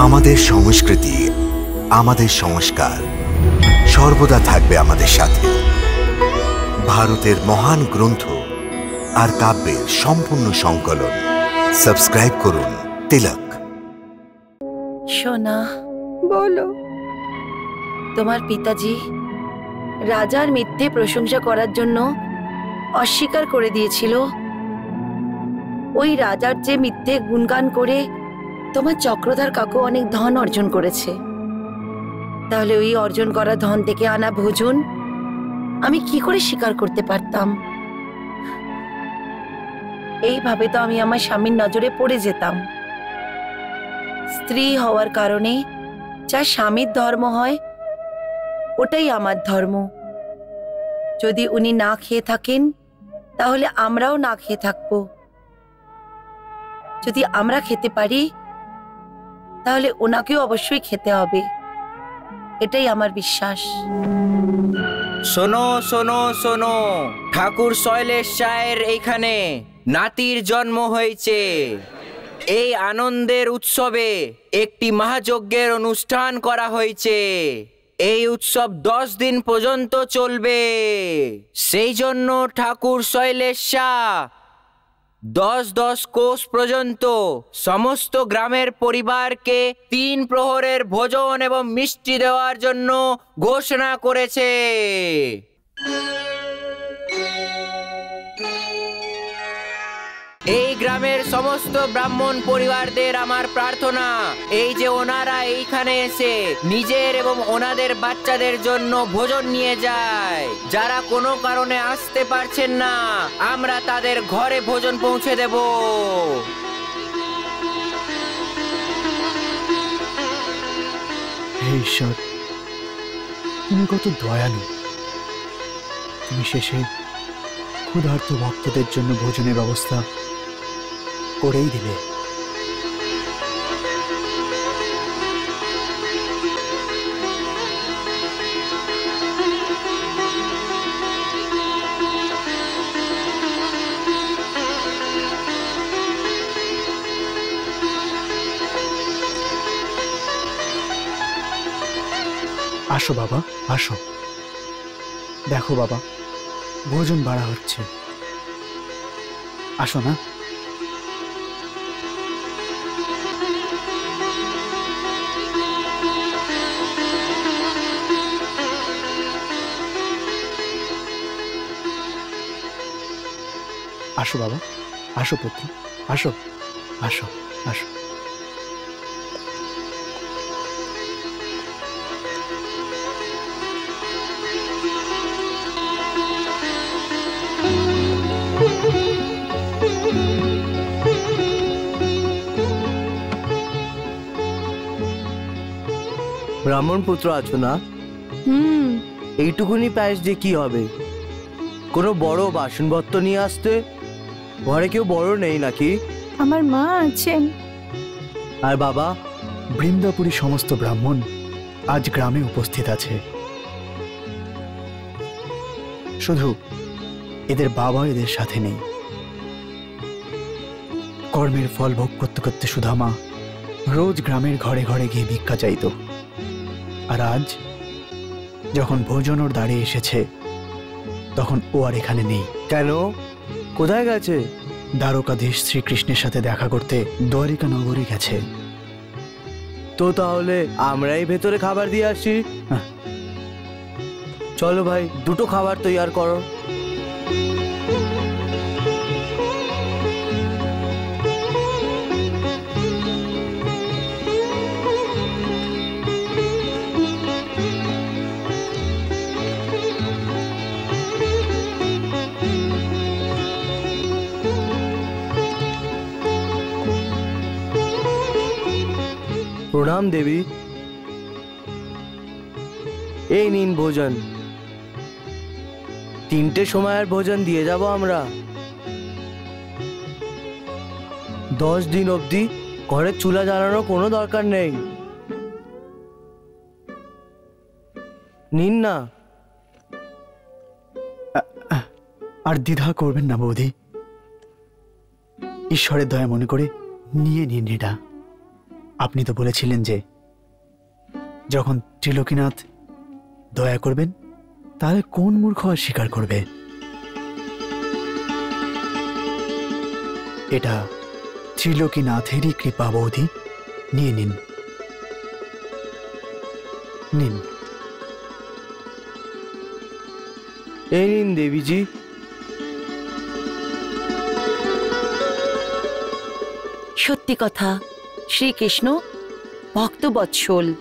আমাদের সংস্কৃতি, আমাদের সংস্কার সর্বদা থাকবে আমাদের সাথে। ভারতের মহান গ্রন্থ আর কাব্যের সম্পূর্ণ সংকলন। সাবস্ক্রাইব করুন তিলক। সোনা, বলো। তোমার পিতাজি রাজার মিথ্যে প্রশংসা করার জন্য অস্বীকার করে দিয়েছিল। ওই রাজার যে মিথ্যে গুণগান করে তোমার চক্রধার কাকু অনেক ধন অর্জন করেছে, তাহলে ওই অর্জন করা ধন থেকে আনা ভোজন আমি কি করে স্বীকার করতে পারতাম? এইভাবে তো আমি আমার স্বামীর নজরে পড়ে যেতাম। স্ত্রী হওয়ার কারণে যা স্বামীর ধর্ম হয় ওটাই আমার ধর্ম। যদি উনি না খেয়ে থাকেন তাহলে আমরাও না খেয়ে থাকবো। যদি আমরা খেতে পারি তাহলে ওনাকেও অবশ্যই খেতে হবে, এটাই আমার বিশ্বাস। শোনো শোনো শোনো, ঠাকুর শৈলেশ রায়ের এইখানে নাতির জন্ম হয়েছে। এই আনন্দের উৎসবে একটি মহাযজ্ঞের অনুষ্ঠান করা হয়েছে। এই উৎসব 10 দিন পর্যন্ত চলবে। সেই জন্য ঠাকুর শৈলেশ শাহ 10 কোষ পর্যন্ত সমস্ত গ্রামের পরিবারকে 3 প্রহরের ভোজন এবং মিষ্টি দেওয়ার জন্য ঘোষণা করেছে। এই গ্রামের সমস্ত ব্রাহ্মণ পরিবারদের আমার প্রার্থনা, এই যে ওনারা এইখানে এসে নিজের এবং ওনাদের বাচ্চাদের জন্য ভোজন নিয়ে যায়। যারা কোনো কারণে আসতে পারছেন না, আমরা তাদের ঘরে ভোজন পৌঁছে দেব। হে ঈশ্বর, তুমি কত দয়ালু। তুমি শেষে ক্ষুধার্ত ভক্তদের জন্য ভোজনের ব্যবস্থা করেই দিলে। আসো বাবা, আসো। দেখো বাবা, ভোজন বাড়া হচ্ছে। আসো না। আসো বাবা, আসো পুত্র, আসো আসো আসো। ব্রাহ্মণ পুত্র আছো না? এইটুকুনি পায়েস দিয়ে কি হবে? কোনো বড় বাসনপত্র নিয়ে আসতে? ঘরে কেউ বড় নেই নাকি? আমার মা আছেন। আর বাবা? বৃন্দাপুরী সমস্ত ব্রাহ্মণ আজ গ্রামে উপস্থিত আছে। শুধু এদের বাবা এদের সাথে নেই। কর্মের ফল ভোগ করতে করতে সুধামা রোজ গ্রামের ঘরে ঘরে গিয়ে ভিক্ষা চাইত। আর আজ যখন ভোজন ওর দাঁড়িয়ে এসেছে, তখন ও আর এখানে নেই। কেন? কোথায় গেছে? দ্বারকাধীশ শ্রীকৃষ্ণের সাথে দেখা করতে দ্বারিকা নগরী গেছে। তো তাহলে আমরাই ভেতরে খাবার দিয়ে আসি। চলো ভাই, 2টো খাবার তৈরি করো। প্রণাম দেবী। এই নিন ভোজন। 3টে সময়ের ভোজন দিয়ে যাব আমরা। 10 দিন অবধি ঘরে চুলা জ্বালানোর কোনো দরকার নেই। নিন না। আর দ্বিধা করবেন না বৌদি, ঈশ্বরের দয়া মনে করে নিয়ে নিন এটা। আপনি তো বলেছিলেন যে যখন ত্রিলোকীনাথ দয়া করবেন তাহলে কোন মূর্খ আর স্বীকার করবে? এটা ত্রিলোকীনাথেরই কৃপা বৌদি, নিয়ে নিন নিন। এই নিন দেবীজি। সত্যি কথা, শ্রীকৃষ্ণ ভক্তবৎসল।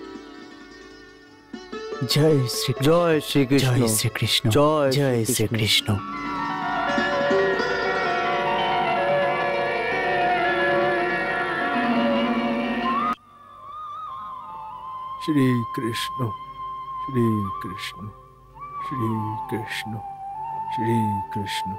জয় শ্রী জয় শ্রীকৃষ্ণ। জয় শ্রীকৃষ্ণ। জয় জয় শ্রীকৃষ্ণ। শ্রীকৃষ্ণ। শ্রীকৃষ্ণ শ্রীকৃষ্ণ শ্রীকৃষ্ণ শ্রীকৃষ্ণ।